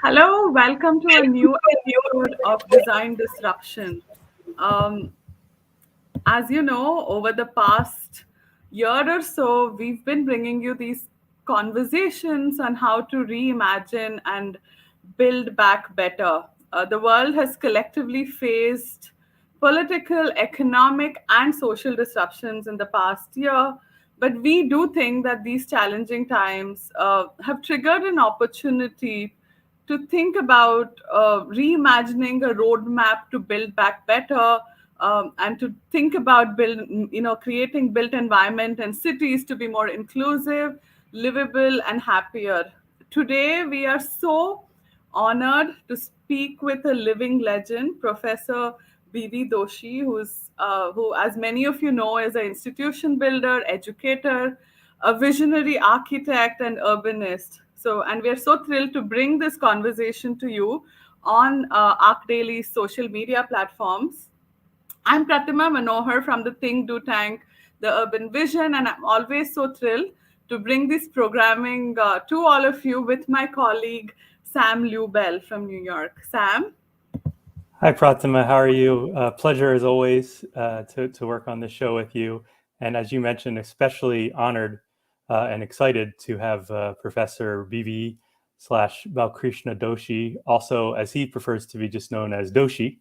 Hello, welcome to a new episode of Design Disruption. Um, as you know, over the past year or so, we've been bringing you these conversations on how to reimagine and build back better. The world has collectively faced political, economic, and social disruptions in the past year. But we do think that these challenging times have triggered an opportunity to think about reimagining a roadmap to build back better, and to think about creating built environment and cities to be more inclusive, livable, and happier. Today, we are so honored to speak with a living legend, Professor B.V. Doshi, who, as many of you know, is an institution builder, educator, a visionary architect, and urbanist. So, and we are so thrilled to bring this conversation to you on ArchDaily's social media platforms. I'm Prathima Manohar from the Think Do Tank, the Urban Vision, and I'm always so thrilled to bring this programming to all of you with my colleague Sam Lubell from New York. Sam? Hi, Prathima. How are you? Pleasure as always to work on this show with you. And as you mentioned, especially honored and excited to have Professor BV slash Balkrishna Doshi, also as he prefers to be just known as Doshi.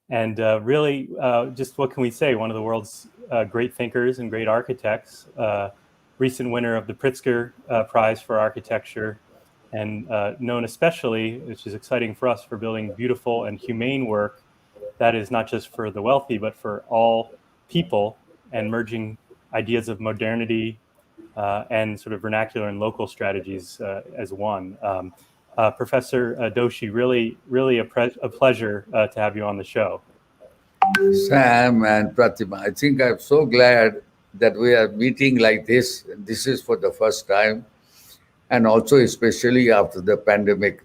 Really, just what can we say? One of the world's great thinkers and great architects, recent winner of the Pritzker Prize for Architecture, and known especially, which is exciting for us, for building beautiful and humane work that is not just for the wealthy, but for all people, and merging ideas of modernity and sort of vernacular and local strategies as one. Professor Doshi, really a pleasure to have you on the show. Sam and Prathima, I think I'm so glad that we are meeting like this. This is for the first time, and also especially after the pandemic.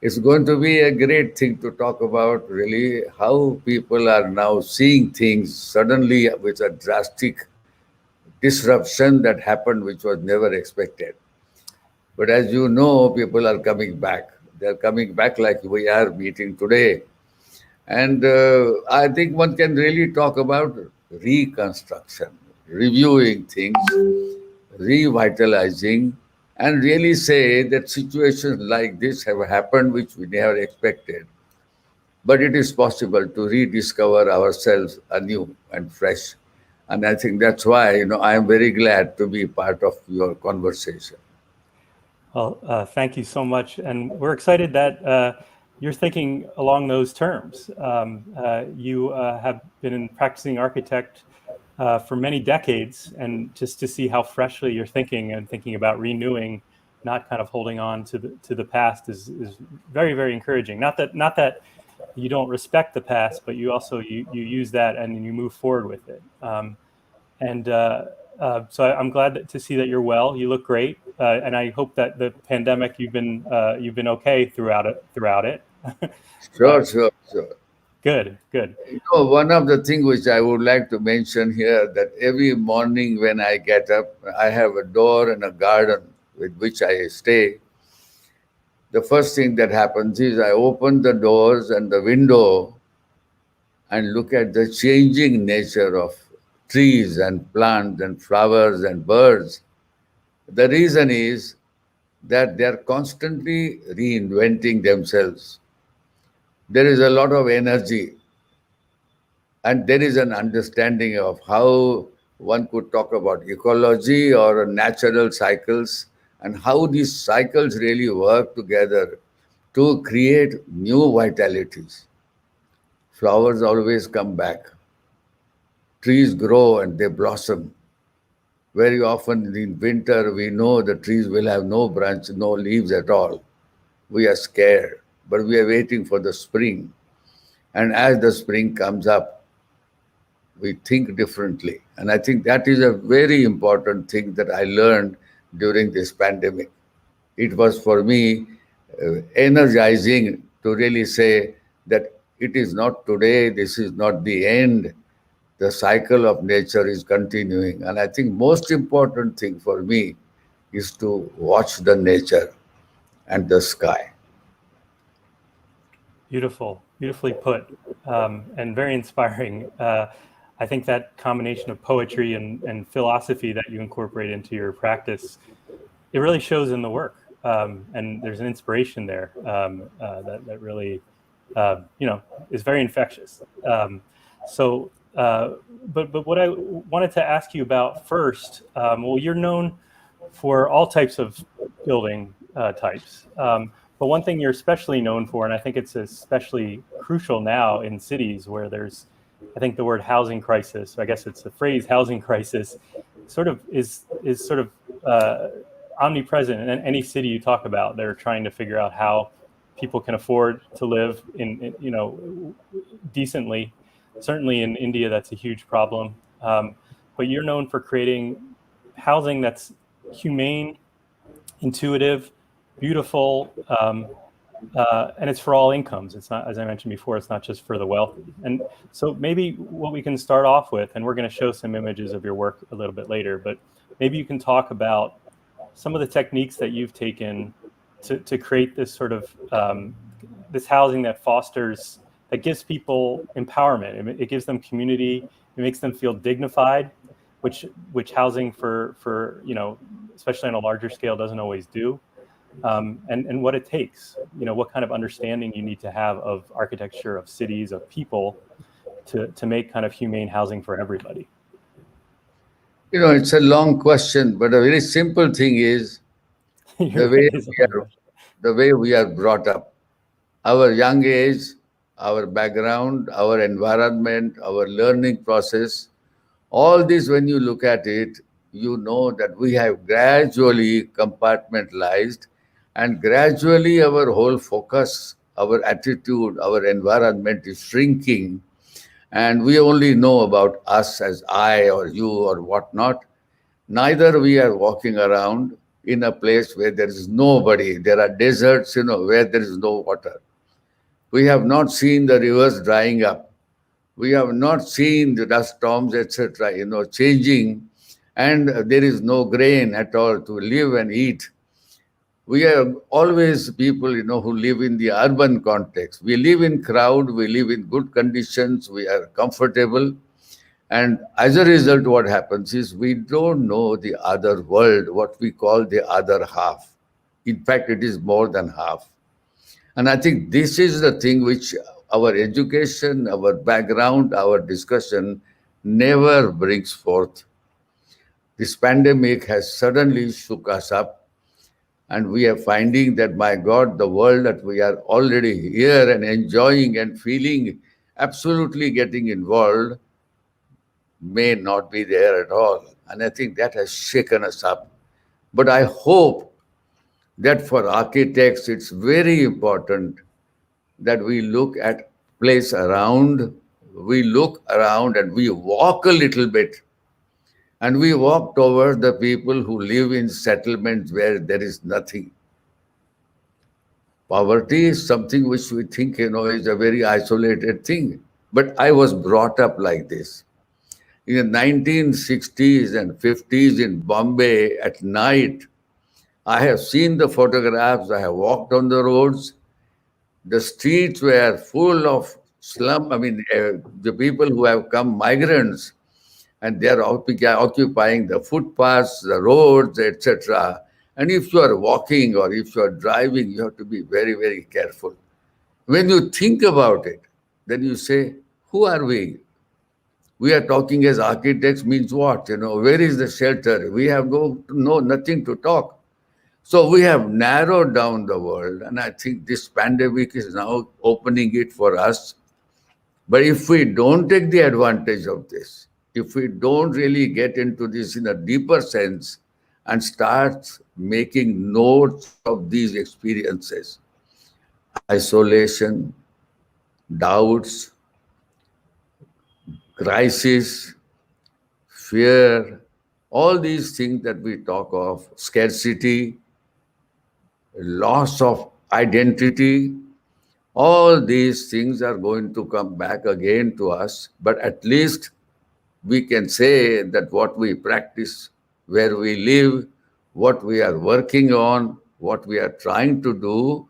It's going to be a great thing to talk about, really, how people are now seeing things suddenly with a drastic disruption that happened, which was never expected. But as you know, people are coming back. They're coming back like we are meeting today. And I think one can really talk about reconstruction, reviewing things, revitalizing, and really say that situations like this have happened which we never expected. But it is possible to rediscover ourselves anew and fresh. And I think that's why, I am very glad to be part of your conversation. Well, thank you so much. And we're excited that you're thinking along those terms. You have been a practicing architect for many decades, and just to see how freshly you're thinking and thinking about renewing, not kind of holding on to the past is very, very encouraging. Not that you don't respect the past, but you also you use that and you move forward with it. So I'm glad to see that you're well. You look great, and I hope that the pandemic you've been okay throughout it. Sure. Good. One of the things which I would like to mention here, that every morning when I get up, I have a door and a garden with which I stay. The first thing that happens is I open the doors and the window and look at the changing nature of trees and plants and flowers and birds. The reason is that they are constantly reinventing themselves. There is a lot of energy, and there is an understanding of how one could talk about ecology or natural cycles, and how these cycles really work together to create new vitalities. Flowers always come back. Trees grow and they blossom. Very often in winter, we know the trees will have no branch, no leaves at all. We are scared, but we are waiting for the spring. And as the spring comes up, we think differently. And I think that is a very important thing that I learned during this pandemic. It was for me energizing to really say that it is not today, this is not the end. The cycle of nature is continuing. And I think most important thing for me is to watch the nature and the sky. Beautiful, beautifully put, and very inspiring. I think that combination of poetry and philosophy that you incorporate into your practice, it really shows in the work, and there's an inspiration there that really, is very infectious. But what I wanted to ask you about first, well, you're known for all types of building types. But one thing you're especially known for, and I think it's especially crucial now in cities where there's, I think the word housing crisis, I guess it's the phrase housing crisis, sort of is sort of omnipresent in any city you talk about. They're trying to figure out how people can afford to live in decently. Certainly in India, that's a huge problem. But you're known for creating housing that's humane, intuitive, beautiful, and it's for all incomes. It's not, as I mentioned before, it's not just for the wealthy. And so maybe what we can start off with, and we're going to show some images of your work a little bit later, but maybe you can talk about some of the techniques that you've taken to create this sort of this housing that fosters, that gives people empowerment. It gives them community. It makes them feel dignified, which housing for especially on a larger scale doesn't always do. And what it takes, what kind of understanding you need to have of architecture, of cities, of people to make kind of humane housing for everybody. It's a long question, but a very simple thing is the way It is a we long are, question. the way we are brought up, our young age, our background, our environment, our learning process, all this, when you look at it, you know that we have gradually compartmentalized, and gradually our whole focus, our attitude, our environment is shrinking, and we only know about us as I or you or whatnot. Neither we are walking around in a place where there is nobody. There are deserts, where there is no water. We have not seen the rivers drying up. We have not seen the dust storms, etc., changing, and there is no grain at all to live and eat. We are always people, who live in the urban context. We live in crowd, we live in good conditions, we are comfortable, and as a result, what happens is we don't know the other world, what we call the other half. In fact, it is more than half. And I think this is the thing which our education, our background, our discussion never brings forth. This pandemic has suddenly shook us up, and we are finding that, my God, the world that we are already here and enjoying and feeling, absolutely getting involved, may not be there at all. And I think that has shaken us up. But I hope that for architects, it's very important that we look at place around, we look around and we walk a little bit, and we walk towards the people who live in settlements where there is nothing. Poverty is something which we think, is a very isolated thing. But I was brought up like this. In the 1960s and 50s in Bombay at night, I have seen the photographs, I have walked on the roads. The streets were full of slum. I mean, the people who have come, migrants, and they are occupying the footpaths, the roads, etc. And if you are walking or if you are driving, you have to be very, very careful. When you think about it, then you say, who are we? We are talking as architects means what? Where is the shelter? We have nothing to talk. So we have narrowed down the world, and I think this pandemic is now opening it for us. But if we don't take the advantage of this, if we don't really get into this in a deeper sense and start making notes of these experiences, isolation, doubts, crisis, fear, all these things that we talk of, scarcity, loss of identity, all these things are going to come back again to us. But at least we can say that what we practice, where we live, what we are working on, what we are trying to do,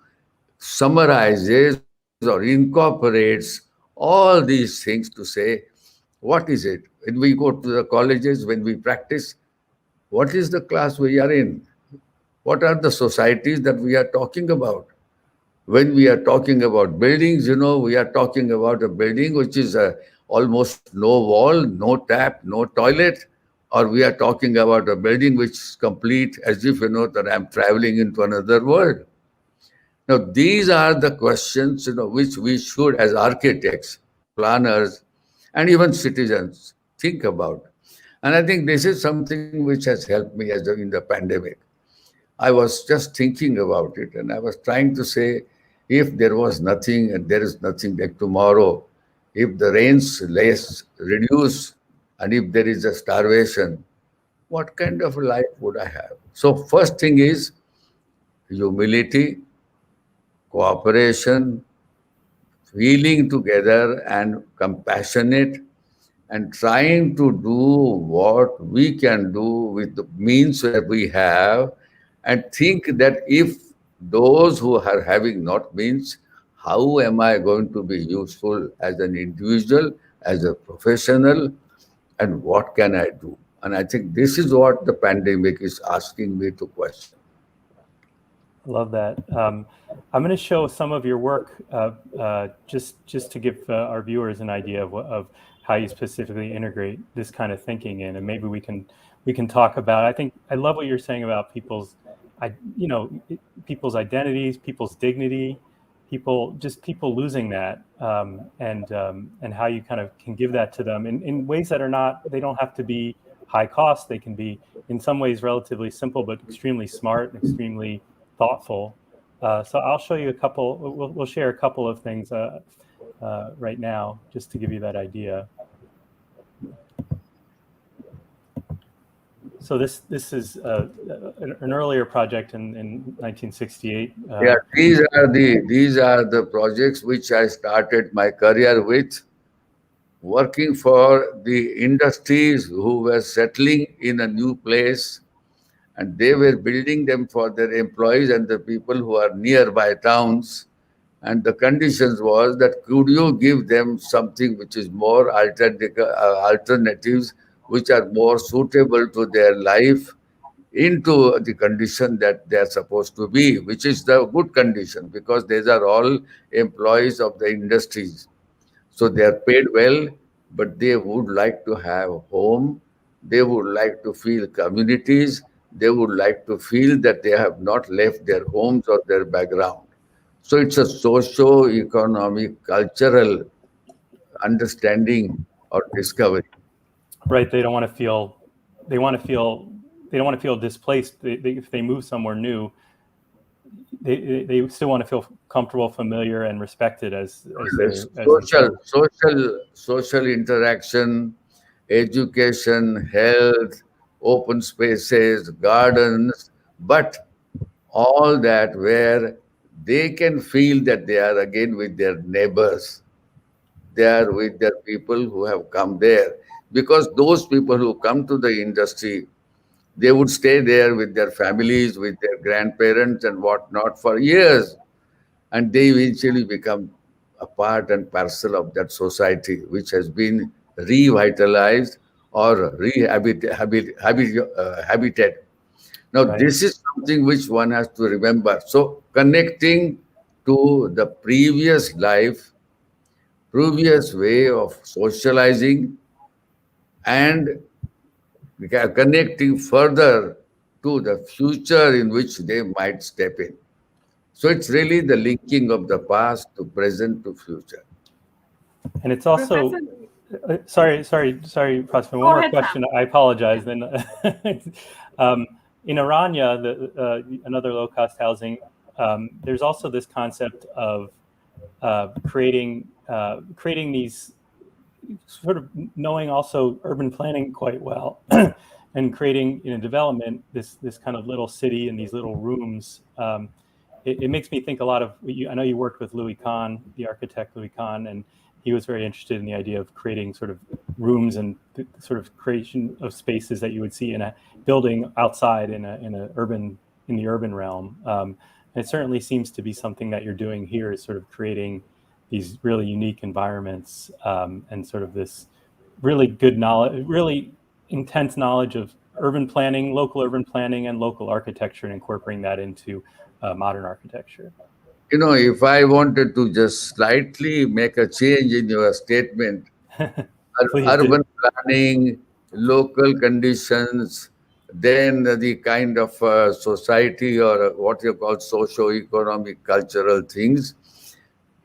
summarizes or incorporates all these things to say, what is it? When we go to the colleges, when we practice, what is the class we are in? What are the societies that we are talking about? When we are talking about buildings, we are talking about a building which is almost no wall, no tap, no toilet, or we are talking about a building which is complete as if that I'm traveling into another world. Now, these are the questions which we should, as architects, planners, and even citizens, think about. And I think this is something which has helped me in the pandemic. I was just thinking about it, and I was trying to say, if there was nothing and there is nothing like tomorrow, if the rains less reduce, and if there is a starvation, what kind of life would I have? So first thing is humility, cooperation, feeling together and compassionate, and trying to do what we can do with the means that we have, and think that if those who are having not means, how am I going to be useful as an individual, as a professional, and what can I do? And I think this is what the pandemic is asking me to question. I love that. I'm going to show some of your work just to give our viewers an idea of how you specifically integrate this kind of thinking in, and maybe we can talk about. I think I love what you're saying about people's identities, people's dignity, people losing that, and how you kind of can give that to them in ways that they don't have to be high cost. They can be in some ways relatively simple, but extremely smart and extremely thoughtful. So I'll show you a couple. We'll share a couple of things right now, just to give you that idea. So this is an earlier project in 1968. Yeah, these are the projects which I started my career with, working for the industries who were settling in a new place, and they were building them for their employees and the people who are nearby towns. And the conditions was that could you give them something which is more alternatives, which are more suitable to their life, into the condition that they are supposed to be, which is the good condition, because these are all employees of the industries. So they are paid well, but they would like to have home. They would like to feel communities. They would like to feel that they have not left their homes or their background. So it's a socio-economic, cultural understanding or discovery. Right. They don't want to feel. They want to feel. They don't want to feel displaced. If they move somewhere new, they still want to feel comfortable, familiar, and respected as social interaction, education, health, open spaces, gardens, but all that where they can feel that they are again with their neighbors. They are with their people who have come there. Because those people who come to the industry, they would stay there with their families, with their grandparents and whatnot for years. And they eventually become a part and parcel of that society, which has been revitalized or habited. Now, right. this is something which one has to remember. So, connecting to the previous life, previous way of socializing, and connecting further to the future in which they might step in. So, it's really the linking of the past to present to future. And it's also. Professor, Sorry, Prathima. One go more ahead, question. Sam. I apologize. Then, in Aranya, another low-cost housing, there's also this concept of creating these sort of knowing also urban planning quite well, and creating development this kind of little city and these little rooms. It makes me think a lot of I know you worked with Louis Kahn, the architect Louis Kahn, and he was very interested in the idea of creating sort of rooms and sort of creation of spaces that you would see in a building outside in the urban realm. And it certainly seems to be something that you're doing here, is sort of creating these really unique environments, and sort of this really good knowledge, really intense knowledge of urban planning and local architecture, and incorporating that into modern architecture. If I wanted to just slightly make a change in your statement, Please do. urban planning, local conditions, then the kind of society or what you call socio-economic cultural things,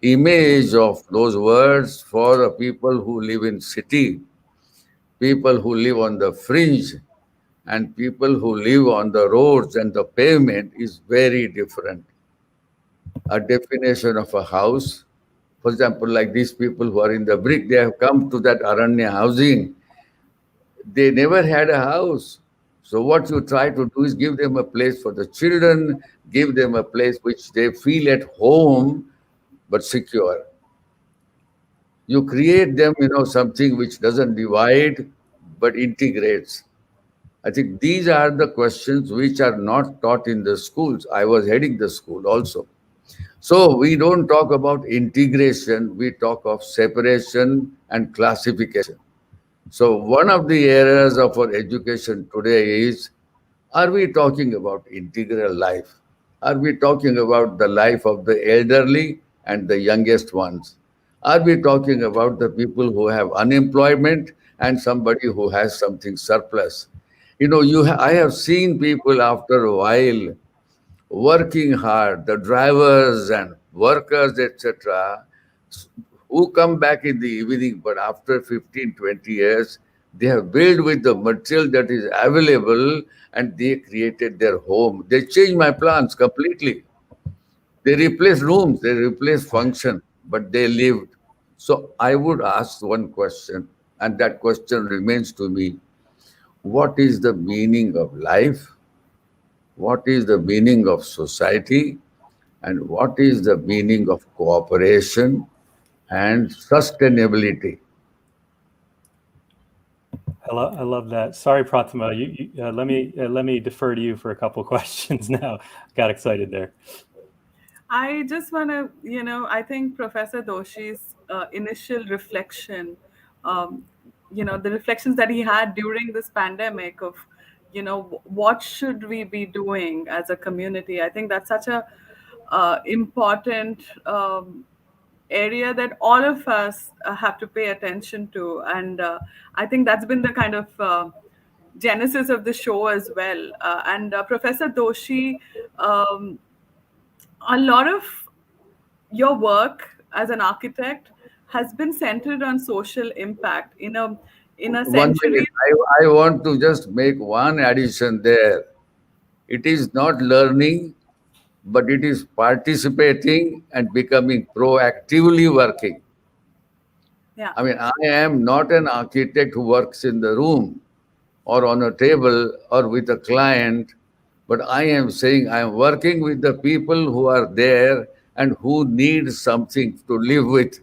image of those words for the people who live in city, people who live on the fringe, and people who live on the roads and the pavement is very different. A definition of a house, for example, like these people who are in the brick, they have come to that Aranya housing. They never had a house. So what you try to do is give them a place for the children, give them a place which they feel at home but secure. You create them, something which doesn't divide but integrates. I think these are the questions which are not taught in the schools. I was heading the school also. So we don't talk about integration, we talk of separation and classification. So one of the areas of our education today is, are we talking about integral life? Are we talking about the life of the elderly and the youngest ones? Are we talking about the people who have unemployment and somebody who has something surplus? I have seen people after a while working hard, the drivers and workers, etc., who come back in the evening, but after 15, 20 years, they have built with the material that is available and they created their home. They changed my plans completely. They replaced rooms, they replaced function, but they lived. So I would ask one question, and that question remains to me: what is the meaning of life? What is the meaning of society? And what is the meaning of cooperation and sustainability? I love that. Sorry, Prathima. Let me defer to you for a couple questions now. Got excited there. I just want to, I think Professor Doshi's initial reflection, um, the reflections that he had during this pandemic of, what should we be doing as a community? I think that's such a important area that all of us have to pay attention to. And I think that's been the kind of genesis of the show as well. And Professor Doshi, um, a lot of your work as an architect has been centered on social impact in a One century. minute, I want to just make one addition there. It is not learning, but it is participating and becoming proactively working. Yeah, I mean, I am not an architect who works in the room or on a table or with a client, but I am saying I am working with the people who are there and who need something to live with.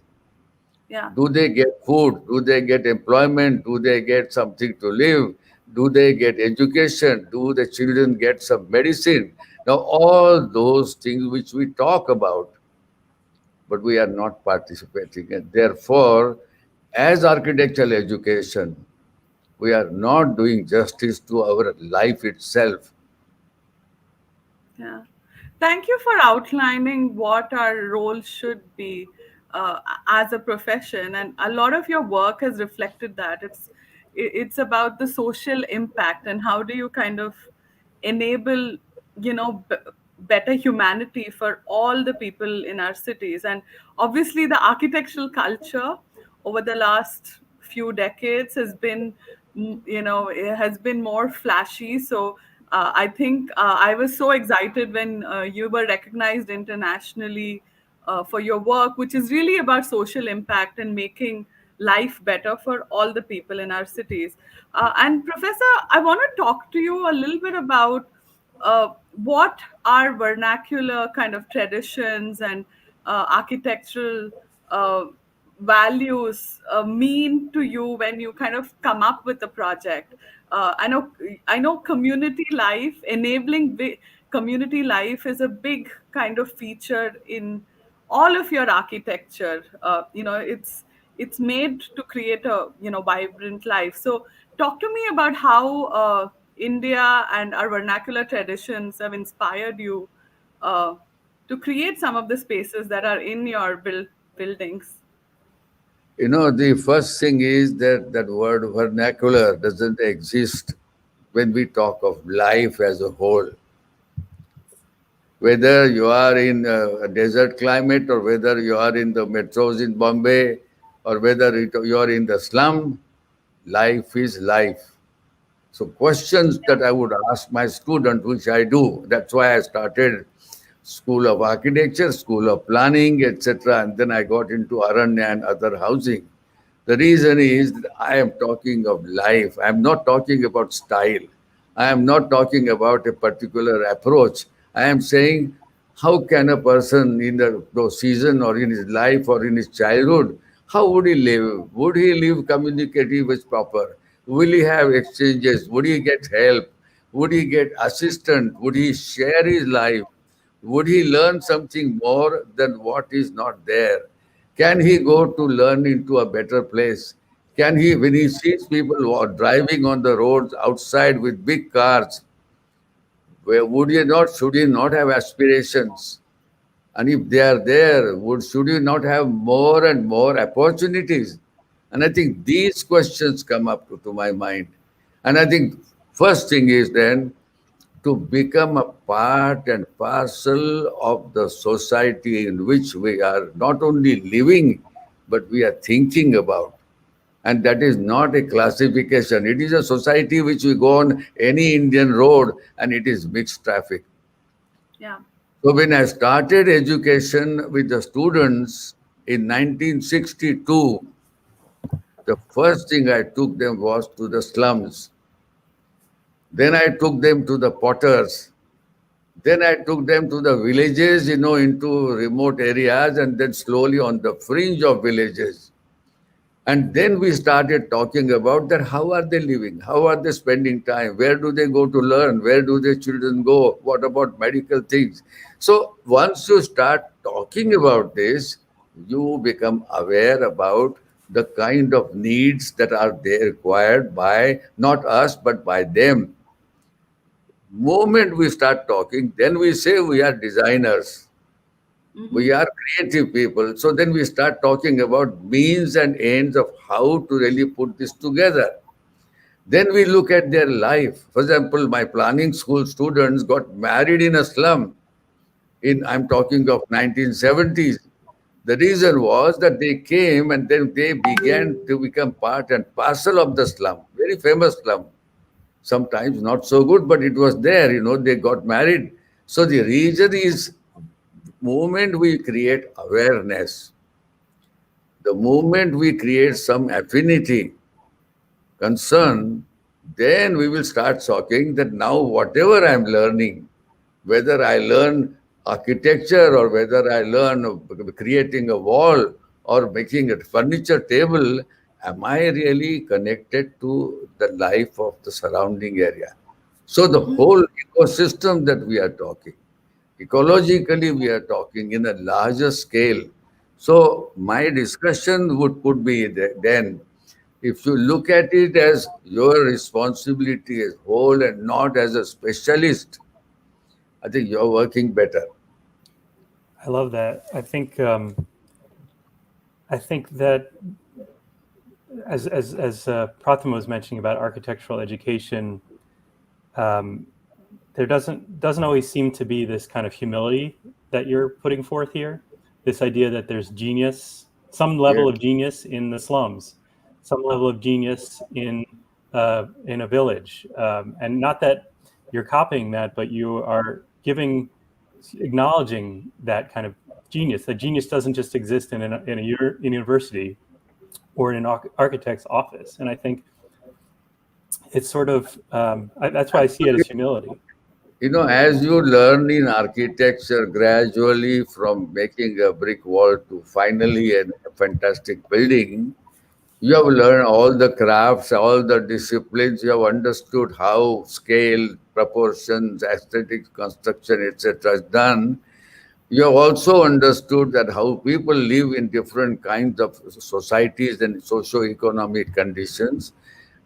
yeah, Do they get food? Do they get employment? Do they get something to live? Do they get education? Do the children get some medicine? Now, all those things which we talk about, but we are not participating. And therefore, as architectural education, we are not doing justice to our life itself. yeah. Thank you for outlining what our role should be uh, as a profession, and a lot of your work has reflected that. It's about the social impact and how do you kind of enable, better humanity for all the people in our cities. And obviously, the architectural culture over the last few decades has been, it has been more flashy. So I think I was so excited when you were recognized internationally for your work, which is really about social impact and making life better for all the people in our cities. And Professor, I want to talk to you a little bit about what are vernacular kind of traditions and architectural uh, values mean to you when you kind of come up with a project? I know community life, community life is a big kind of feature in all of your architecture. It's made to create a vibrant life. So talk to me about how India and our vernacular traditions have inspired you uh, to create some of the spaces that are in your buildings. The first thing is that that word vernacular doesn't exist when we talk of life as a whole. Whether you are in a desert climate or whether you are in the metros in Bombay or whether you are in the slum, life is life. So questions that I would ask my student, which I do, that's why I started School of Architecture, School of Planning, etc. And then I got into Aranya and other housing. The reason is that I am talking of life. I am not talking about style. I am not talking about a particular approach. I am saying, how can a person in the season or in his life or in his childhood, how would he live? Would he live communicative as proper? Will he have exchanges? Would he get help? Would he get assistance? Would he share his life? Would he learn something more than what is not there? Can he go to learn into a better place? Can he, when he sees people who are driving on the roads outside with big cars, where would he not, should he not have aspirations? And if they are there, should you not have more and more opportunities? And I think these questions come up to my mind. And I think first thing is then to become a part and parcel of the society in which we are not only living, but we are thinking about. And that is not a classification. It is a society which we go on any Indian road and it is mixed traffic. Yeah. So when I started education with the students in 1962, the first thing I took them was to the slums. Then I took them to the potters. Then I took them to the villages, into remote areas and then slowly on the fringe of villages. And then we started talking about that how are they living? How are they spending time? Where do they go to learn? Where do their children go? What about medical things? So once you start talking about this, you become aware about the kind of needs that are there required by not us, but by them. Moment we start talking, then we say we are designers. Hmm. We are creative people. So then we start talking about means and ends of how to really put this together. Then we look at their life. For example, my planning school students got married in a slum. I'm talking of 1970s. The reason was that they came and then they began to become part and parcel of the slum, very famous slum. Sometimes not so good, but it was there, they got married. So the reason is moment we create awareness, the moment we create some affinity, concern, then we will start talking that now whatever I'm learning, whether I learn architecture or whether I learn creating a wall or making a furniture table, am I really connected to the life of the surrounding area? So the whole ecosystem that we are talking, ecologically we are talking in a larger scale. So my discussion could be then, if you look at it as your responsibility as whole and not as a specialist, I think you're working better. I love that. I think that as Prathima was mentioning about architectural education, there doesn't always seem to be this kind of humility that you're putting forth here. This idea that there's genius, some Yeah. level of genius in the slums, some level of genius in a village, and not that you're copying that, but you are acknowledging that kind of genius. That genius doesn't just exist in a university or in an architect's office. And I think it's sort of that's why I see it as humility. As you learn in architecture gradually from making a brick wall to finally a fantastic building, you have learned all the crafts, all the disciplines. You have understood how scale, proportions, aesthetics, construction, etc. is done. You have also understood that how people live in different kinds of societies and socio-economic conditions.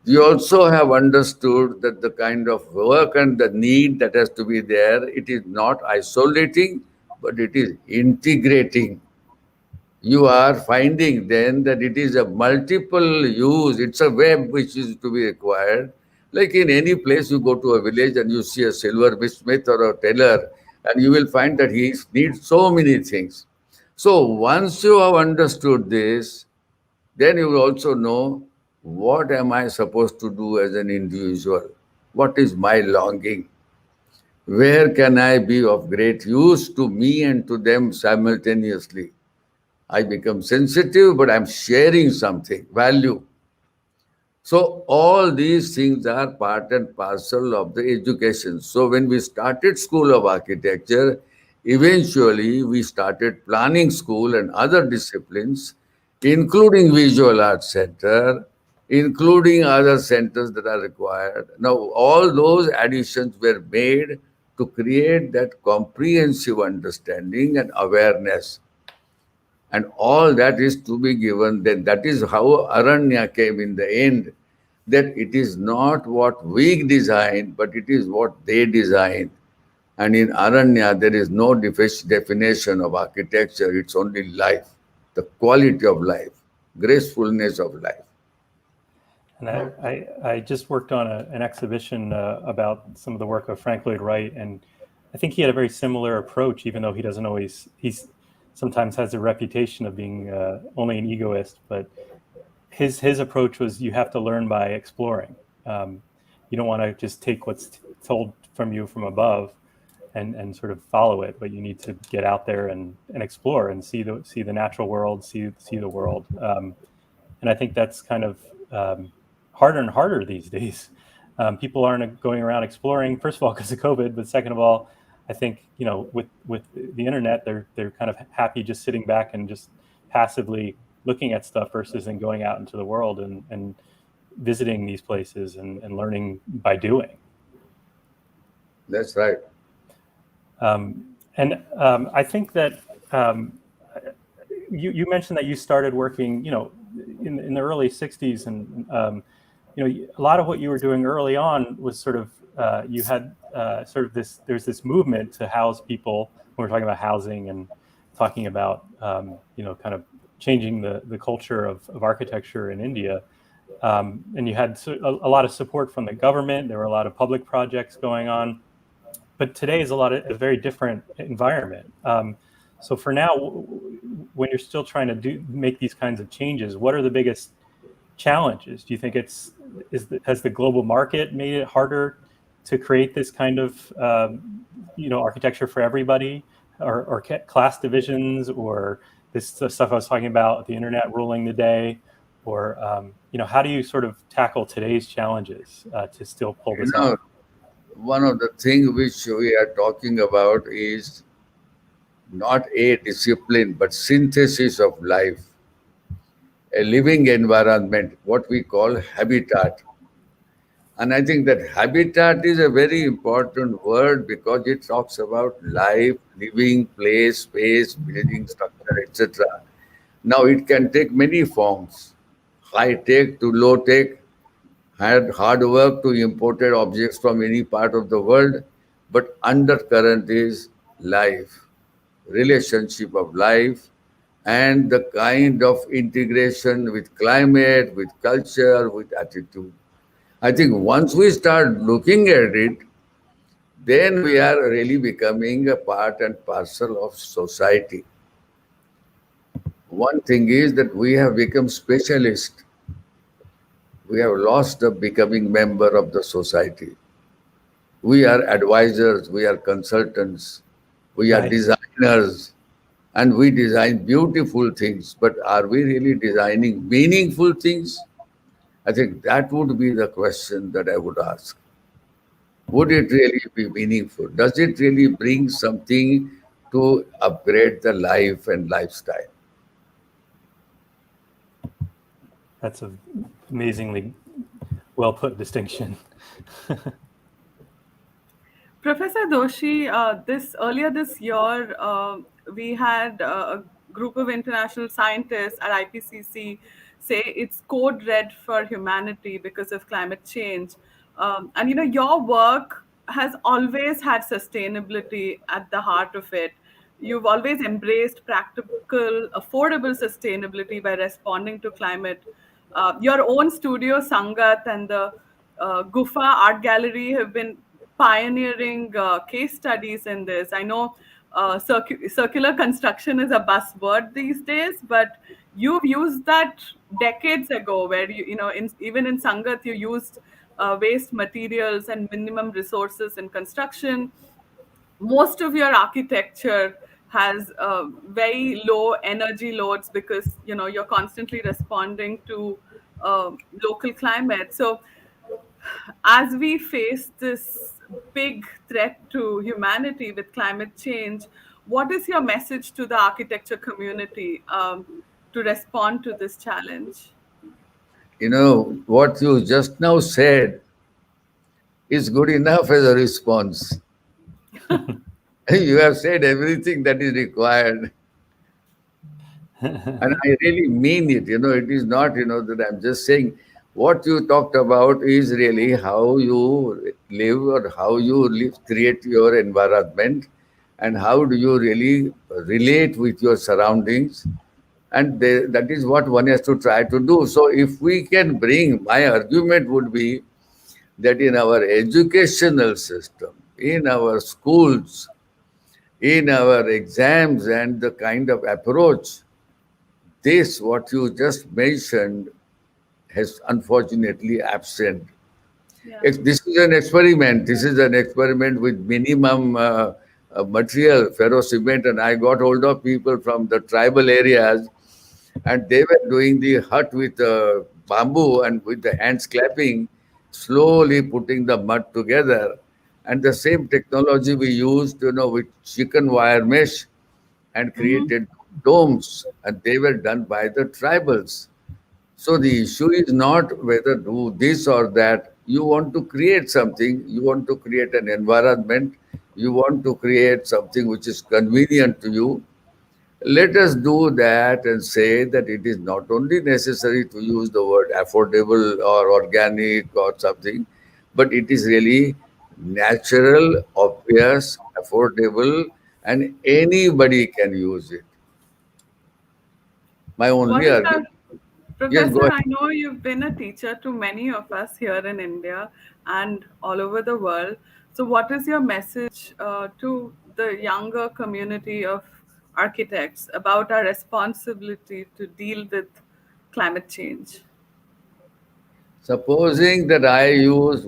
You also have understood that the kind of work and the need that has to be there, it is not isolating, but it is integrating. You are finding then that it is a multiple use, it's a web which is to be required. Like in any place, you go to a village and you see a silversmith or a tailor, and you will find that he needs so many things. So once you have understood this, then you will also know what am I supposed to do as an individual? What is my longing? Where can I be of great use to me and to them simultaneously? I become sensitive, but I'm sharing something, value. So all these things are part and parcel of the education. So when we started School of Architecture, eventually we started planning school and other disciplines, including visual arts center, including other centers that are required. Now all those additions were made to create that comprehensive understanding and awareness, and all that is to be given. Then that is how Aranya came in the end, that it is not what we design, but it is what they design. And in Aranya there is no definition of architecture, it's only life, the quality of life, gracefulness of life. And I just worked on an exhibition about some of the work of Frank Lloyd Wright, and I think he had a very similar approach, even though he doesn't always, he's sometimes has a reputation of being only an egoist, but his approach was you have to learn by exploring. You don't want to just take what's told from you from above and sort of follow it, but you need to get out there and explore and see the natural world, see the world. And I think that's kind of harder and harder these days. People aren't going around exploring, first of all, because of COVID, but second of all, I think, with the internet, they're kind of happy just sitting back and just passively looking at stuff versus then going out into the world and visiting these places and learning by doing. That's right. I think that you mentioned that you started working, in the early 60s, and a lot of what you were doing early on was sort of you had sort of there's this movement to house people when we're talking about housing and talking about kind of changing the culture of architecture in India, and you had a lot of support from the government. There were a lot of public projects going on, but today is a very different environment. So for now, when you're still trying to make these kinds of changes, what are the biggest challenges? Do you think has the global market made it harder to create this kind of architecture for everybody, or class divisions, or this stuff I was talking about, the internet ruling the day, or how do you sort of tackle today's challenges to still pull this off? One of the things which we are talking about is not a discipline, but synthesis of life, a living environment, what we call habitat. And I think that habitat is a very important word because it talks about life, living, place, space, building structure, etc. Now it can take many forms, high tech to low tech, hard work to imported objects from any part of the world, but undercurrent is life, relationship of life, and the kind of integration with climate, with culture, with attitude. I think once we start looking at it, then we are really becoming a part and parcel of society. One thing is that we have become specialists. We have lost the becoming member of the society. We are advisors, we are consultants, we are designers, and we design beautiful things. But are we really designing meaningful things? I think that would be the question that I would ask. Would it really be meaningful? Does it really bring something to upgrade the life and lifestyle? That's a amazingly well put distinction. Professor Doshi, this earlier this year, we had a group of international scientists at IPCC say it's code red for humanity because of climate change. And your work has always had sustainability at the heart of it. You've always embraced practical, affordable sustainability by responding to climate. Your own studio, Sangat, and the Gufa Art Gallery have been pioneering case studies in this. I know circular construction is a buzzword these days, but you've used that decades ago, where even in Sangat you used waste materials and minimum resources in construction. Most of your architecture has very low energy loads because you're constantly responding to local climate. So as we face this big threat to humanity with climate change, what is your message to the architecture community to respond to this challenge? What you just now said is good enough as a response. You have said everything that is required. And I really mean it. It is not, that I'm just saying. What you talked about is really how you live or how you live, create your environment, and how do you really relate with your surroundings. And that is what one has to try to do. So if we can bring, my argument would be that in our educational system, in our schools, in our exams, and the kind of approach, this, what you just mentioned, has unfortunately absent. Yeah. This is an experiment. This is an experiment with minimum material, ferro cement, and I got hold of people from the tribal areas, and they were doing the hut with bamboo and with the hands clapping, slowly putting the mud together. And the same technology we used, with chicken wire mesh, and Hmm. created domes, and they were done by the tribals. So the issue is not whether do this or that. You want to create something, you want to create an environment, you want to create something which is convenient to you. Let us do that and say that it is not only necessary to use the word affordable or organic or something, but it is really natural, obvious, affordable, and anybody can use it. My What only is argument. that? Yes, go Professor, ahead. I know you've been a teacher to many of us here in India and all over the world. So, what is your message to the younger community of architects about our responsibility to deal with climate change? Supposing that I use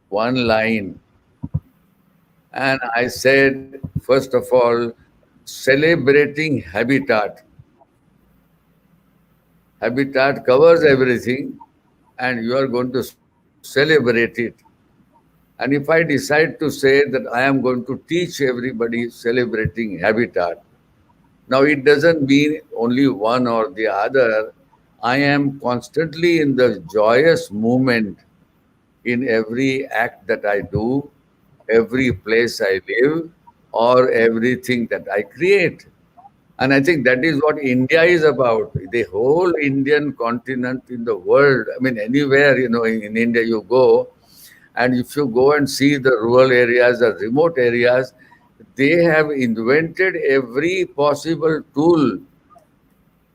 one line and I said, first of all, celebrating habitat. Habitat covers everything, and you are going to celebrate it. And if I decide to say that I am going to teach everybody celebrating habitat, now it doesn't mean only one or the other. I am constantly in the joyous movement in every act that I do, every place I live, or everything that I create. And I think that is what India is about. The whole Indian continent in the world, I mean, anywhere, in India you go, and if you go and see the rural areas, the remote areas, they have invented every possible tool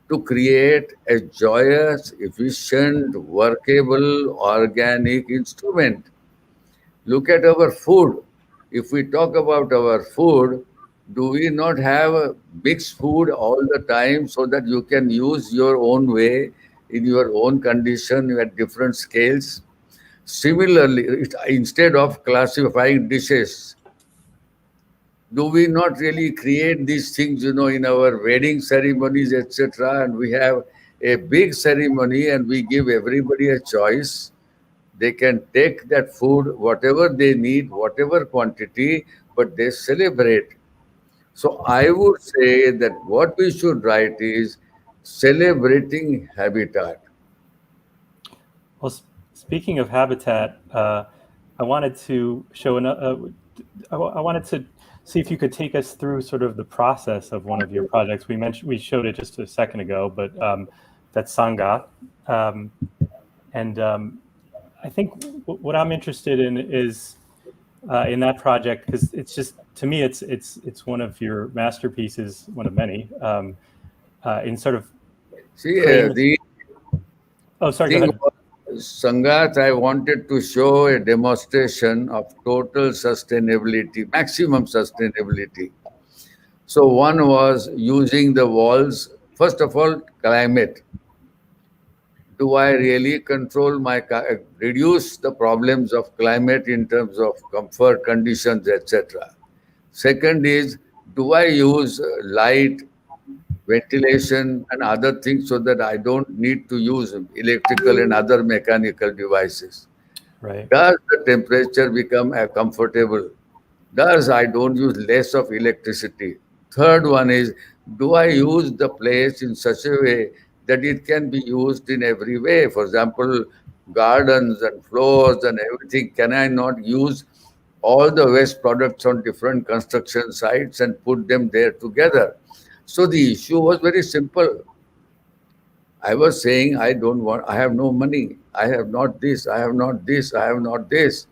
to create a joyous, efficient, workable, organic instrument. Look at our food. If we talk about our food, do we not have a mixed food all the time so that you can use your own way in your own condition at different scales? Similarly, instead of classifying dishes, do we not really create these things, in our wedding ceremonies, etc.? And we have a big ceremony and we give everybody a choice. They can take that food, whatever they need, whatever quantity, but they celebrate. So I would say that what we should write is celebrating habitat. Well, speaking of habitat, I wanted to show I wanted to see if you could take us through sort of the process of one of your projects. We showed it just a second ago, but that's Sangha, um, and I think what I'm interested in is in that project, because it's just, to me, it's one of your masterpieces, one of many, in sort of See, creating. the Oh, sorry, go thing ahead. was, Sangat, I wanted to show a demonstration of total sustainability, maximum sustainability. So one was using the walls. First of all, climate. Do I really control reduce the problems of climate in terms of comfort conditions, etc. Second is, do I use light, ventilation, and other things so that I don't need to use electrical and other mechanical devices? Right. Does the temperature become comfortable? Thus, I don't use less of electricity. Third one is, do I use the place in such a way that it can be used in every way? For example, gardens and floors and everything, can I not use all the waste products on different construction sites and put them there together? So the issue was very simple. I was saying, I have no money, I have not this, I have not this, I have not this.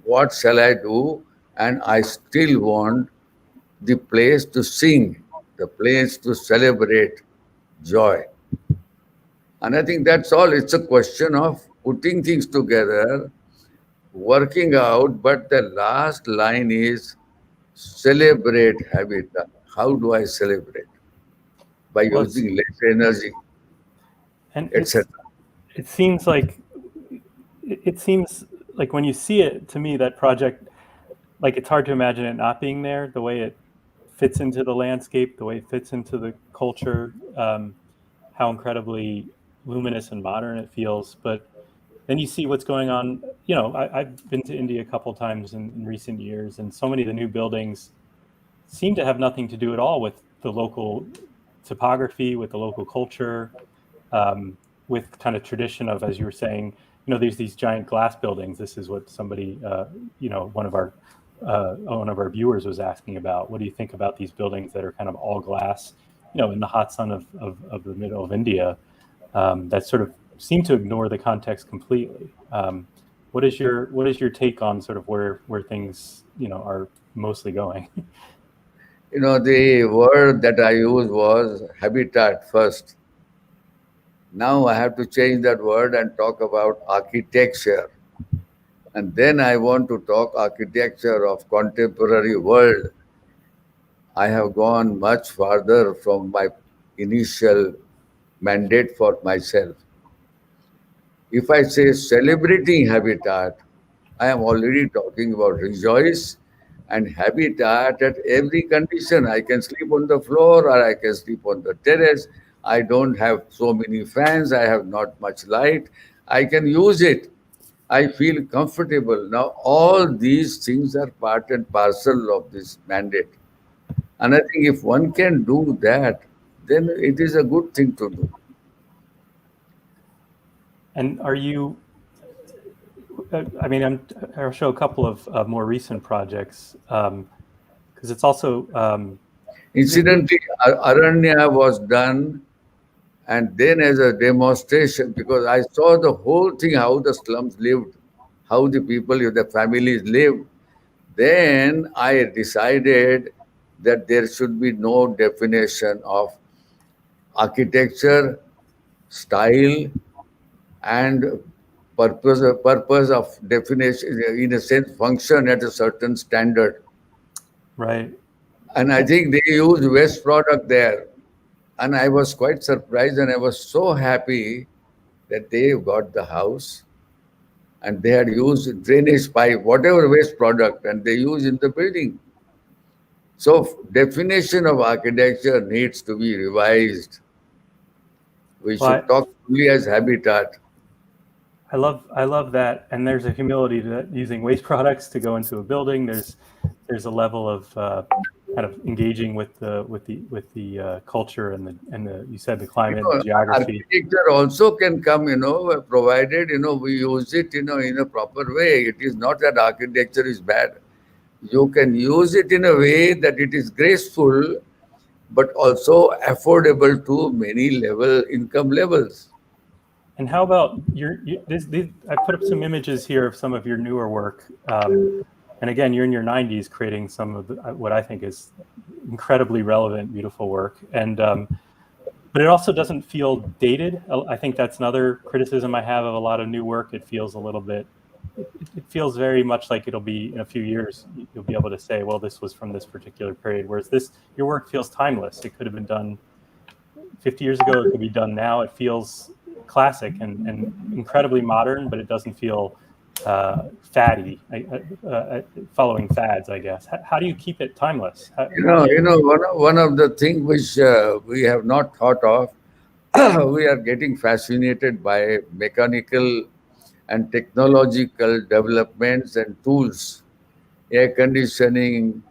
What shall I do? And I still want the place to sing, the place to celebrate joy. And I think that's all. It's a question of putting things together, working out. But the last line is celebrate habitat. How do I celebrate? By Well, it's, using less energy, and etc. it seems like it seems like when you see it, to me, that project, like it's hard to imagine it not being there, the way it fits into the landscape, the way it fits into the culture, how incredibly luminous and modern it feels. But then you see what's going on. I've been to India a couple times in recent years, and so many of the new buildings seem to have nothing to do at all with the local topography, with the local culture, with kind of tradition of, as you were saying, there's these giant glass buildings. This is what somebody, one of our viewers was asking about. What do you think about these buildings that are kind of all glass, in the hot sun of the middle of India, that sort of seem to ignore the context completely? What is your take on sort of where things, are mostly going? The word that I used was habitat first. Now I have to change that word and talk about architecture. And then I want to talk architecture of contemporary world. I have gone much farther from my initial mandate for myself. If I say celebrating habitat, I am already talking about rejoice and habitat at every condition. I can sleep on the floor or I can sleep on the terrace. I don't have so many fans. I have not much light. I can use it. I feel comfortable. Now, all these things are part and parcel of this mandate. And I think if one can do that, then it is a good thing to do. And are you? I'll show a couple of more recent projects, because it's also. Incidentally, Aranya was done and then as a demonstration because I saw the whole thing, how the slums lived, how the people, the families lived. Then I decided that there should be no definition of architecture, style, and purpose of definition, in a sense, function at a certain standard. Right. And I think they used waste product there. And I was quite surprised and I was so happy that they got the house and they had used drainage pipe, whatever waste product, and they use in the building. So definition of architecture needs to be revised. We should Well, talk only as habitat. I love that, and there's a humility to that, using waste products to go into a building. There's a level of kind of engaging with the culture and the you said the You climate and the know, geography. architecture also can come, provided, we use it, in a proper way. It is not that architecture is bad. You can use it in a way that it is graceful, but also affordable to many income levels. And how about I put up some images here of some of your newer work. And again, you're in your 90s creating some of what I think is incredibly relevant, beautiful work. And but it also doesn't feel dated. I think that's another criticism I have of a lot of new work. It feels a little bit, it feels very much like it'll be in a few years, you'll be able to say, well, this was from this particular period. Whereas your work feels timeless. It could have been done 50 years ago. It could be done now. It feels classic and incredibly modern, but it doesn't feel faddy, following fads, I guess. How do you keep it timeless? One of the things which we have not thought of, we are getting fascinated by mechanical and technological developments and tools, air conditioning,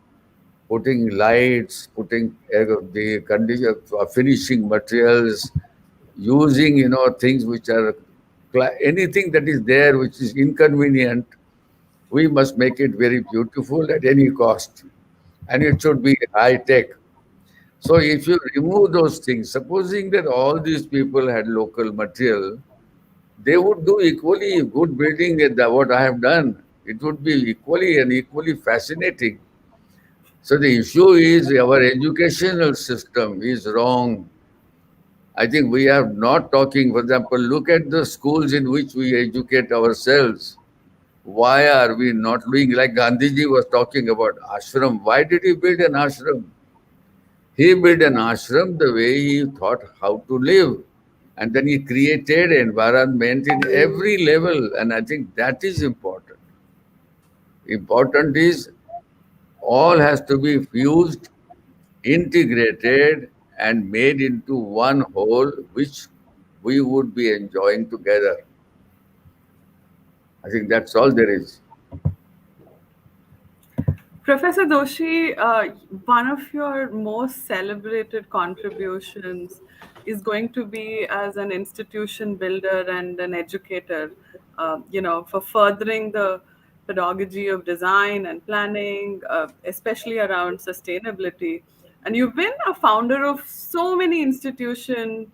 putting lights, putting the condition, finishing materials, using things which are anything that is there which is inconvenient. We must make it very beautiful at any cost, and it should be high tech. So if you remove those things, supposing that all these people had local material, they would do equally good building at what I have done. It would be equally fascinating. So the issue is our educational system is wrong. I think we are not talking, for example, look at the schools in which we educate ourselves. Why are we not doing like Gandhiji was talking about ashram? Why did he build an ashram? He built an ashram the way he thought how to live. And then he created environment in every level. And I think that is important. Important is all has to be fused, integrated, and made into one whole, which we would be enjoying together. I think that's all there is. Professor Doshi, one of your most celebrated contributions is going to be as an institution builder and an educator, for furthering the pedagogy of design and planning, especially around sustainability. And you've been a founder of so many institutions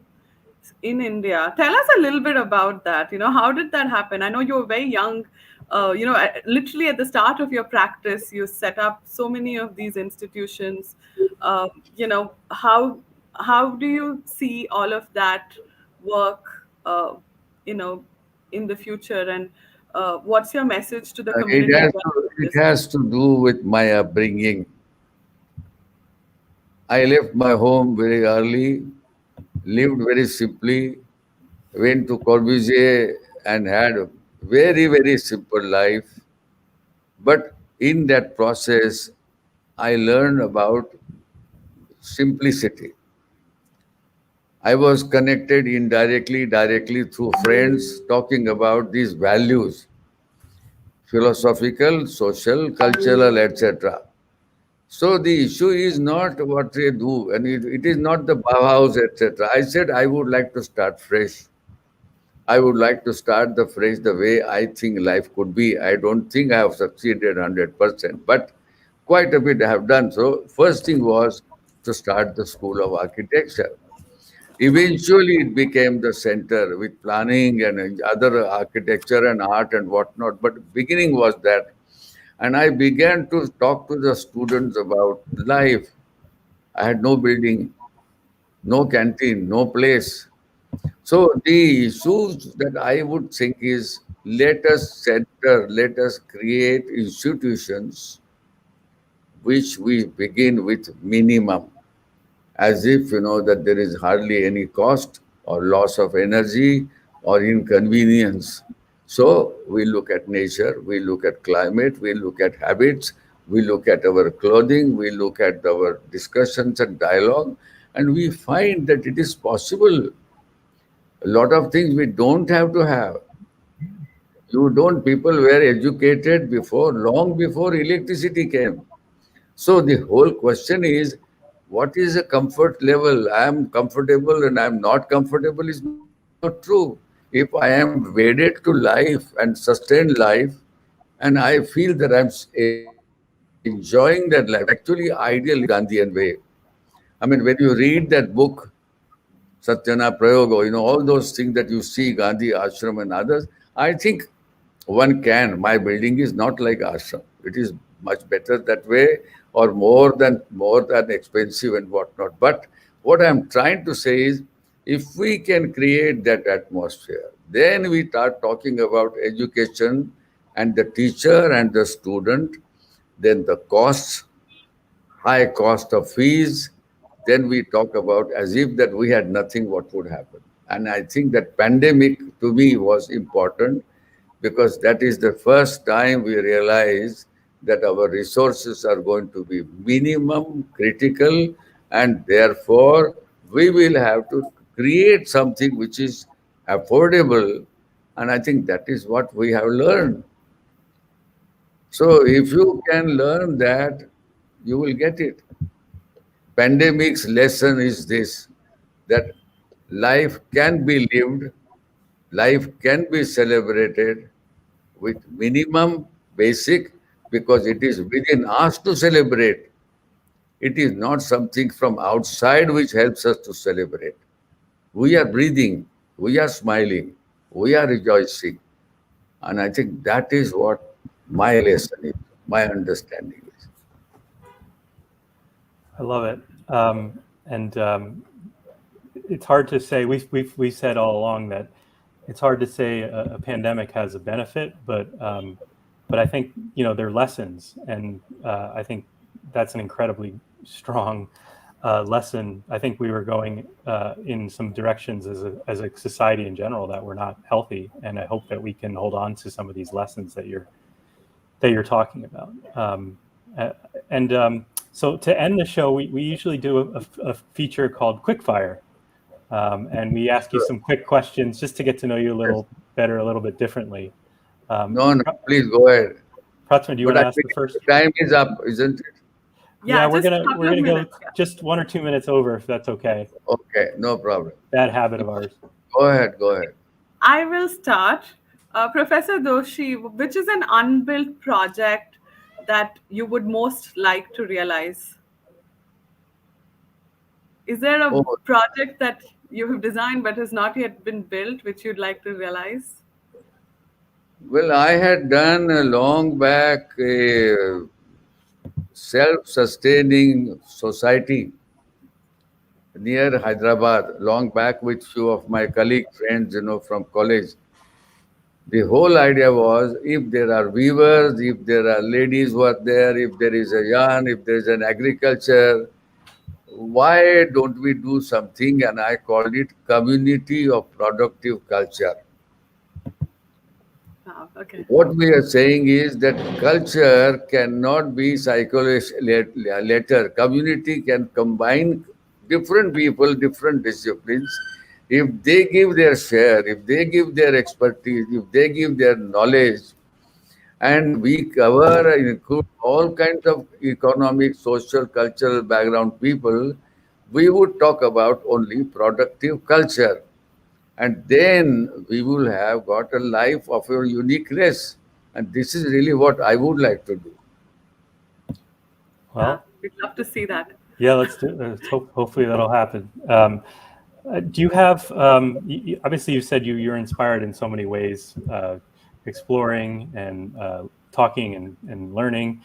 in India. Tell us a little bit about that. How did that happen? I know you were very young. Literally at the start of your practice, you set up so many of these institutions. How do you see all of that work? You know, in the future, and what's your message to the It community has about to, it this? has to do with my upbringing. I left my home very early, lived very simply, went to Corbusier and had a very, very simple life. But in that process, I learned about simplicity. I was connected indirectly, directly through friends talking about these values, philosophical, social, cultural, etc. So the issue is not what they do, and it is not the Bauhaus, etc. I said I would like to start fresh. I would like to start the fresh the way I think life could be. I don't think I have succeeded 100%, but quite a bit I have done. So first thing was to start the School of Architecture. Eventually, it became the center with planning and other architecture and art and whatnot. But beginning was that, and I began to talk to the students about life. I had no building, no canteen, no place. So the issues that I would think is let us create institutions which we begin with minimum, as if that there is hardly any cost or loss of energy or inconvenience. So we look at nature, we look at climate, we look at habits, we look at our clothing, we look at our discussions and dialogue, and we find that it is possible. A lot of things we don't have to have. You don't, people were educated before, long before electricity came. So the whole question is, what is a comfort level? I am comfortable and I am not comfortable is not true. If I am wedded to life and sustain life, and I feel that I'm enjoying that life, that is actually ideal Gandhian way. I mean, when you read that book, Satyana Prayogo, all those things that you see, Gandhi Ashram and others, I think one can. My building is not like ashram. It is much better that way, or more than expensive and whatnot. But what I'm trying to say is, if we can create that atmosphere, then we start talking about education and the teacher and the student, then the costs, high cost of fees, then we talk about as if that we had nothing, what would happen. And I think that pandemic to me was important because that is the first time we realize that our resources are going to be minimum critical, and therefore we will have to create something which is affordable. And I think that is what we have learned. So if you can learn that, you will get it. Pandemic's lesson is this, that life can be lived, life can be celebrated with minimum basic, because it is within us to celebrate. It is not something from outside which helps us to celebrate. We are breathing, we are smiling, we are rejoicing. And I think that is what my lesson is, my understanding is. I love it. And it's hard to say. We said all along that it's hard to say a pandemic has a benefit, but I think there are lessons, and I think that's an incredibly strong lesson. I think we were going in some directions as a society in general that were not healthy, and I hope that we can hold on to some of these lessons that you're talking about. And so to end the show, we usually do a feature called Quickfire, and we ask you some quick questions just to get to know you a Yes. little better, a little bit differently. No, no, please go ahead. Prathima, do you But want I to ask think the first? the time is up, isn't it? Yeah, Yeah, just a we're couple of gonna go minutes. Yeah. just 1 or 2 minutes over, if that's okay. Okay, no problem. Bad habit of ours. Go ahead, go ahead. I will start. Professor Doshi, which is an unbuilt project that you would most like to realize? Is there a Oh, project that you have designed but has not yet been built, which you'd like to realize? well, I had done a long back a self-sustaining society near Hyderabad, long back with few of my colleague friends, from college. The whole idea was, if there are weavers, if there are ladies who are there, if there is a yarn, if there is an agriculture, why don't we do something? And I called it community of productive culture. Wow, okay. What we are saying is that culture cannot be psychology later. Community can combine different people, different disciplines. If they give their share, if they give their expertise, if they give their knowledge, and we cover and include all kinds of economic, social, cultural background people, we would talk about only productive culture, and then we will have got a life of a uniqueness. And this is really what I would like to do. Yeah, Well, we'd love to see that. yeah, let's do. Hopefully that'll happen. Do you have? Obviously, you said you're inspired in so many ways, exploring and talking and learning.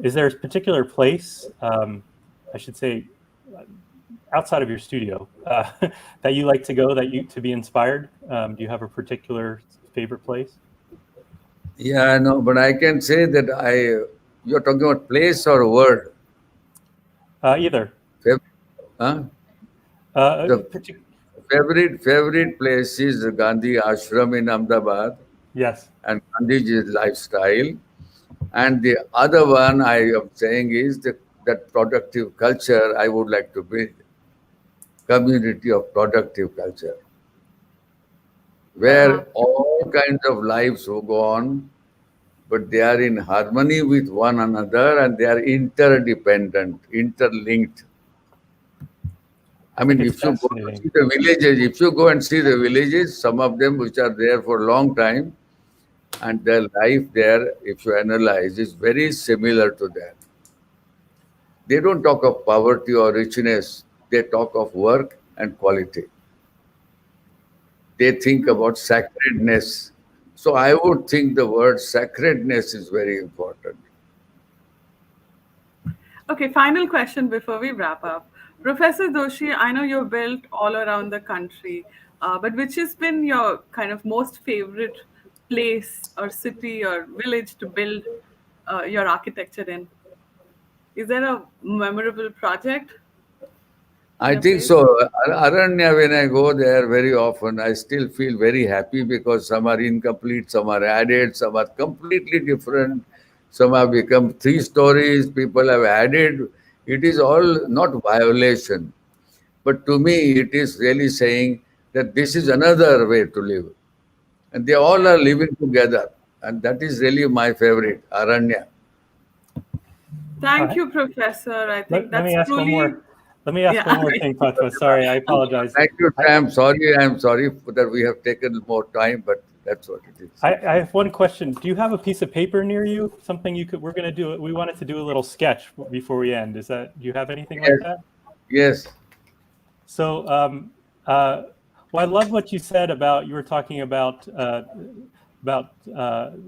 Is there a particular place, I should say, outside of your studio, that you like to go to be inspired? Do you have a particular favorite place? Yeah, no, but I can say that you're talking about place or word. Either. Fav- Huh? The Partic- favorite place is the Gandhi Ashram in Ahmedabad yes. and Gandhiji's lifestyle. And the other one I am saying is that productive culture I would like to build, community of productive culture. Uh-huh. where all kinds of lives will go on, but they are in harmony with one another and they are interdependent, interlinked. I I think mean, it's if you go to fascinating. see the villages, if you go and see the villages, some of them which are there for a long time, and their life there, if you analyze, is very similar to that. They don't talk of poverty or richness, they talk of work and quality. They think Hmm. about sacredness. So I would think the word sacredness is very important. Okay, final question before we wrap up. Professor Doshi, I know you've built all around the country, but which has been your kind of most favorite place or city or village to build your architecture in? Is there a memorable project in I a think place? so. Aranya, when I go there very often, I still feel very happy because some are incomplete, some are added, some are completely different, some have become 3 stories, people have added. It is all not violation, but to me, it is really saying that this is another way to live. And they all Yeah. are living together. And that is really my favorite, Aranya. All Thank right. you, Professor. I think Let me that's ask one truly, more. Let me ask one yeah. more thing, Prathima. Sorry, I apologize. Thank you, I, Sam. Sorry, I'm sorry that we have taken more time, but that's what it is. I have one question. Do you have a piece of paper near you? Something you could, we're going to do, we wanted to do a little sketch before we end. Do you have anything like Yes, that? yes. So, uh, well, I love what you said about, you were talking about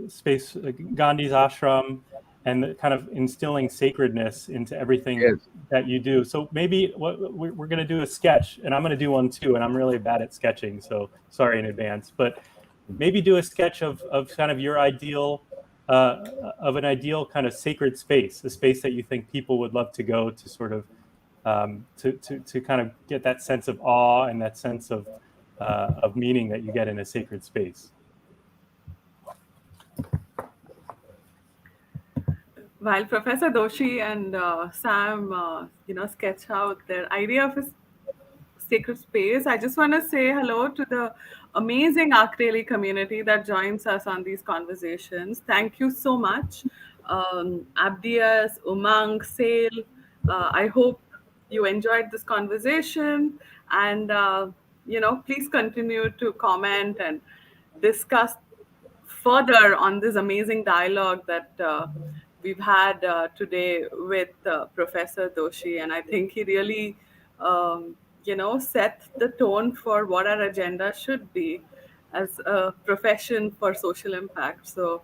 space, Gandhi's ashram, and the kind of instilling sacredness into everything Yes. that you do. So maybe we're going to do a sketch, and I'm going to do one too, and I'm really bad at sketching, so sorry in advance. But maybe do a sketch of kind of your ideal, uh, of an ideal kind of sacred space, a space that you think people would love to go to sort of to kind of get that sense of awe and that sense of meaning that you get in a sacred space. While Professor Doshi and Sam, sketch out their idea of a sacred space, I just want to say hello to the amazing ArchDaily community that joins us on these conversations. Thank you so much. Abdias, Umang, Sale, I hope you enjoyed this conversation and, please continue to comment and discuss further on this amazing dialogue that we've had today with Professor Doshi. And I think he really, set the tone for what our agenda should be as a profession for social impact. So,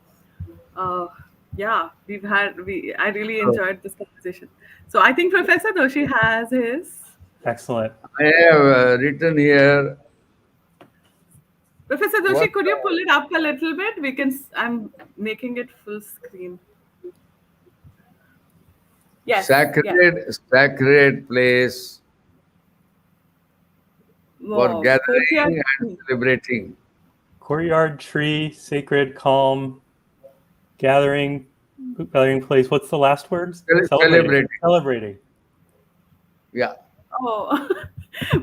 uh, yeah, I really So enjoyed this conversation. So I think Professor Doshi has his. Excellent. I have written here Professor what Doshi, could you pull it up a little bit? I'm making it full screen. Yes, yes. sacred place for Wow. gathering Courtyard. and celebrating. Courtyard tree, sacred, calm, gathering, gathering place. What's the last words? Celebrating. Celebrating. Celebrating. Yeah. Oh,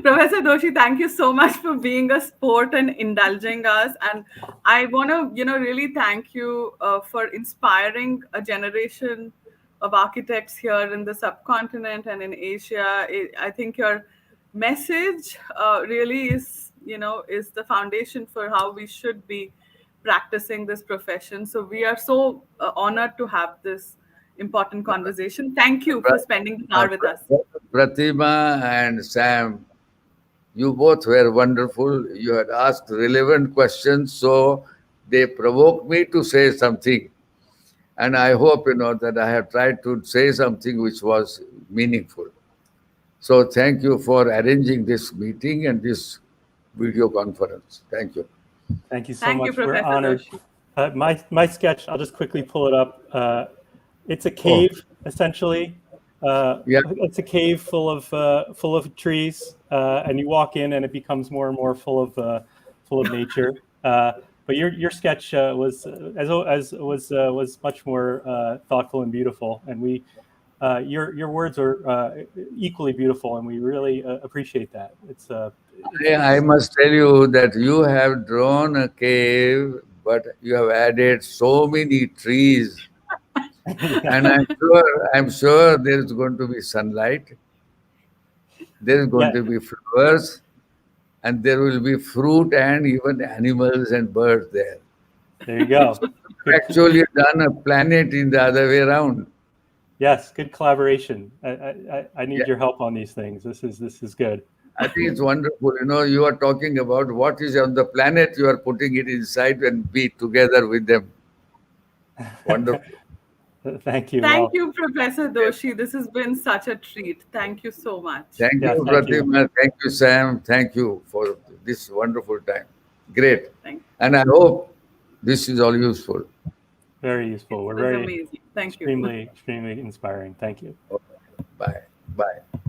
Professor Doshi, thank you so much for being a sport and indulging us. And I want to, really thank you for inspiring a generation of architects here in the subcontinent and in Asia. I think your message really is the foundation for how we should be practicing this profession. So we are so honored to have this important conversation. Thank you for spending the hour with us. Prathima and Sam, you both were wonderful. You had asked relevant questions, so they provoked me to say something. And I hope, that I have tried to say something which was meaningful. So thank you for arranging this meeting and this video conference. Thank you. Thank you so Thank you, much. We're Professor honored. Doshi. My sketch, I'll just quickly pull it up. It's a Oh, cave, essentially. yeah. It's a cave full of trees, and you walk in, and it becomes more and more full of nature. But your sketch was as was much more thoughtful and beautiful, and your words are equally beautiful, and we really appreciate that. I must tell you that you have drawn a cave, but you have added so many trees, and Yeah, I'm sure there is going to be sunlight, there is going yeah, to be flowers, and there will be fruit and even animals and birds there. there you go. Good, Actually, done a planet in the other way around. yes, good collaboration. I Yeah, need your help on these things. This is good. I think it's wonderful. You are talking about what is on the planet, you are putting it inside and be together with them. Wonderful. Thank you. Thank Well, you, Professor Doshi. This has been such a treat. Thank you so much. Thank yes, you, thank you. Prathima. Thank you, Sam. Thank you for this wonderful time. Great. Thank And I hope this is all useful. Very It useful. We're was very amazing. Thank you. extremely inspiring. Thank you. Bye. Bye.